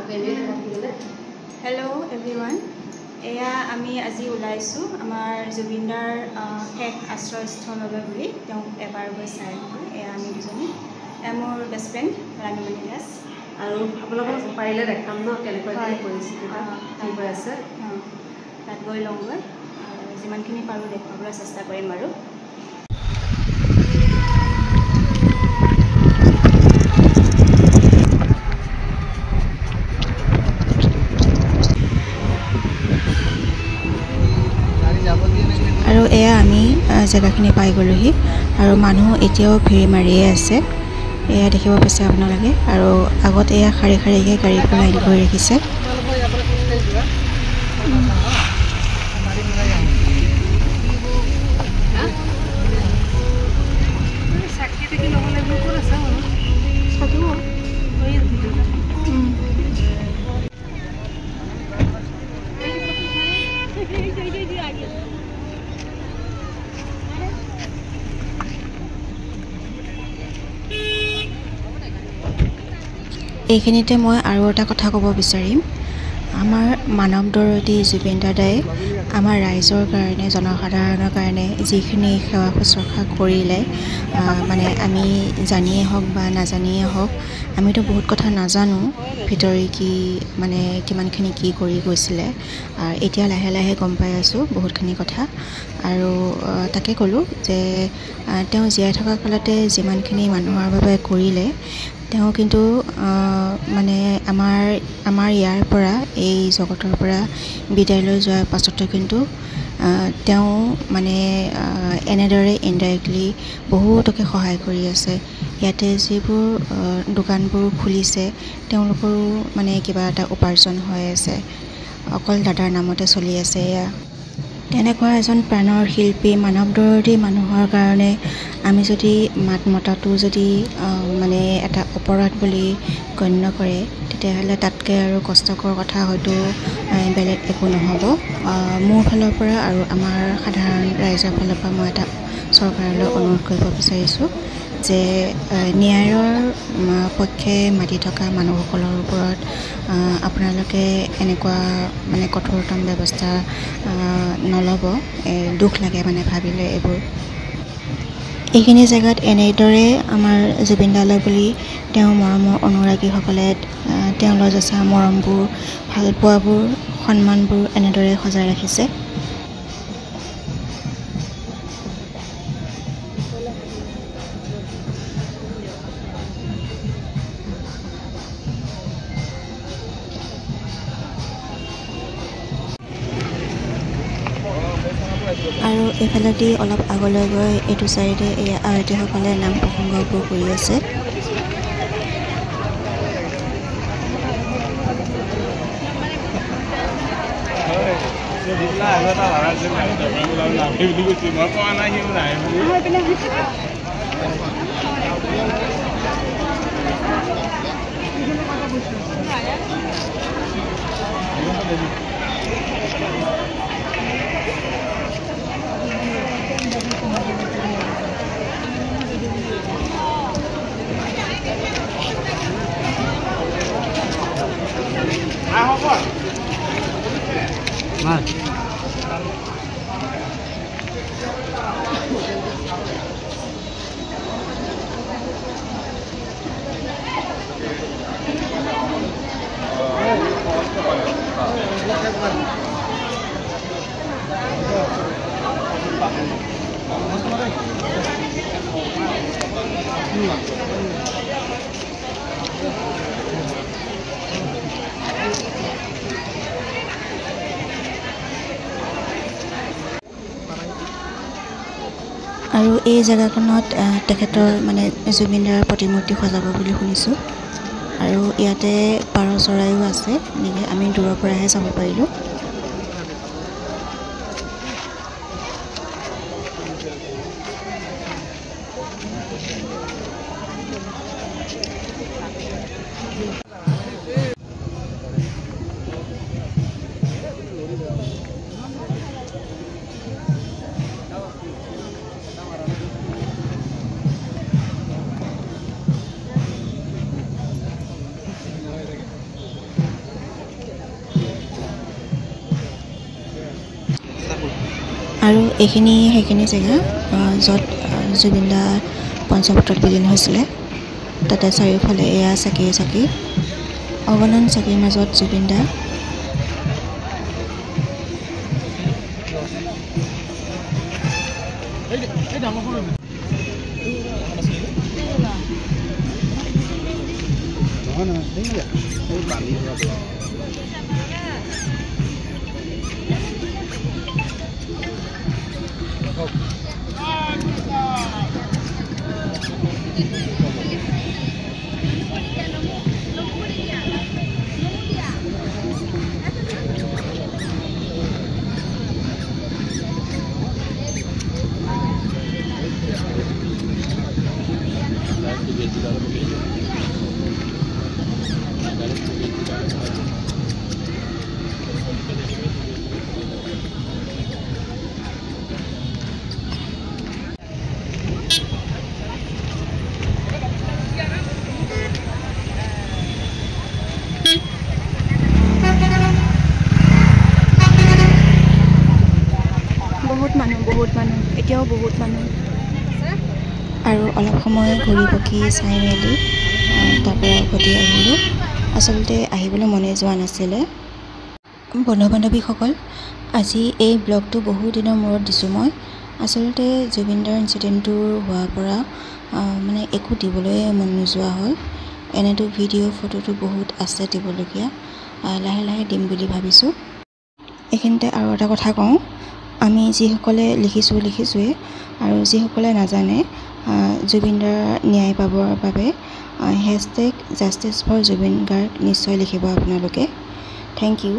Hello everyone. এয়া আমি আজি ওলাইছো আমাৰ জুবিনদাৰ শেষ আশ্ৰয়স্থললৈ বুলি তেওঁ এবাৰ গৈ চাই আহিব। এয়া আমি দুজনী মোৰ বেষ্ট ফ্ৰেণ্ড ৰাণীমণি দাস আৰু আপোনালোকক পাৰিলে দেখাম ন কেনেকৈ পৰিস্থিতিটা কি হৈ আছে তাত গৈ লওঁগৈ আৰু যিমানখিনি পাৰোঁ দেখুৱাবলৈ চেষ্টা কৰিম আৰু আৰু এয়া আমি জেগাখিনি পাই গ'লোহি আৰু মানুহ এতিয়াও ভিৰ মাৰিয়ে আছে এয়া দেখিব পাইছে আপোনালোকে আৰু আগত এয়া শাৰী শাৰীকৈ গাড়ীবোৰ লাইন কৰি ৰাখিছে এইখিনিতে মই আৰু এটা কথা ক'ব বিচাৰিম আমাৰ মানৱ দৰদী জুবিন দাদাই আমাৰ ৰাইজৰ কাৰণে জনসাধাৰণৰ কাৰণে যিখিনি সেৱা শুশ্ৰূষা কৰিলে মানে আমি জানিয়ে হওক বা নাজানিয়ে হওক আমিতো বহুত কথা নাজানো ভিতৰি কি মানে কিমানখিনি কি কৰি গৈছিলে এতিয়া লাহে লাহে গম পাই আছোঁ বহুতখিনি কথা আৰু তাকে ক'লোঁ যে তেওঁ জীয়াই থকা কালতে যিমানখিনি মানুহৰ বাবে কৰিলে তেওঁ কিন্তু মানে আমাৰ ইয়াৰ পৰা এই জগতৰ পৰা বিদায় লৈ যোৱাৰ পাছতো কিন্তু তেওঁ মানে এনেদৰে ইনডাইৰেক্টলি বহুতকে সহায় কৰি আছে ইয়াতে যিবোৰ দোকানবোৰ খুলিছে তেওঁলোকৰো মানে কিবা এটা উপাৰ্জন হৈ আছে অকল দাদাৰ নামতে চলি আছে এয়া তেনেকুৱা এজন প্ৰাণৰ শিল্পী মানৱ দৰদী মানুহৰ কাৰণে আমি যদি মাত মতাটো যদি মানে এটা অপৰাধ বুলি গণ্য কৰে তেতিয়াহ'লে তাতকৈ আৰু কষ্টকৰ কথা হয়তো বেলেগ একো নহ'ব মোৰ ফালৰ পৰা আৰু আমাৰ সাধাৰণ ৰাইজৰ ফালৰ পৰা মই এটা চৰকাৰলৈ অনুৰোধ কৰিব বিচাৰিছোঁ যে ন্যায়ৰ পক্ষে মাতি থকা মানুহসকলৰ ওপৰত আপোনালোকে এনেকুৱা মানে কঠোৰতম ব্যৱস্থা নল'ব দুখ লাগে মানে ভাবিলে এইবোৰ এইখিনি জেগাত এনেদৰে আমাৰ জুবিন দালৈ বুলি তেওঁ মৰমৰ অনুৰাগীসকলে তেওঁলৈ যচা মৰমবোৰ ভালপোৱাবোৰ সন্মানবোৰ এনেদৰে সজাই ৰাখিছে আৰু এইফালেদি অলপ আগলৈ গৈ এইটো চাইডে এই আয়তীসকলে নাম প্ৰসংগবোৰ কৰি আছে আৰু এই জেগাখনত তেখেতৰ মানে জুবিন দাৰ প্ৰতিমূৰ্তি সজাব বুলি শুনিছোঁ আৰু ইয়াতে পাৰ চৰাইও আছে এনেকৈ আমি দূৰৰ পৰাহে চাব পাৰিলোঁ আৰু এইখিনি সেইখিনি জেগা য'ত জুবিন দা পঞ্চবটত বিলীন হৈছিলে তাতে চাৰিওফালে এয়া চাকি অগণন চাকিৰ মাজত জুবিন দা বহুত মানুহ এতিয়াও বহুত মানুহ আৰু অলপ সময় ঘূৰি পকি চাই মেলি তাৰপৰা উভতি আহিলোঁ আচলতে আহিবলৈ মনে যোৱা নাছিলে বন্ধু বান্ধৱীসকল আজি এই ব্লগটো বহু দিনৰ মূৰত দিছোঁ মই আচলতে জুবিন দাৰ ইনচিডেণ্টটো হোৱাৰ পৰা মানে একো দিবলৈ মন নোযোৱা হ'ল এনেতো ভিডিঅ' ফটোটো বহুত আছে দিবলগীয়া লাহে লাহে দিম বুলি ভাবিছোঁ এইখিনিতে আৰু এটা কথা কওঁ আমি যিসকলে লিখিছোঁৱে আৰু যিসকলে নাজানে জুবিন দাৰ ন্যায় পাবৰ বাবে #জাষ্টিছ ফৰ জুবিন গাৰ্গ নিশ্চয় লিখিব আপোনালোকে থেংক ইউ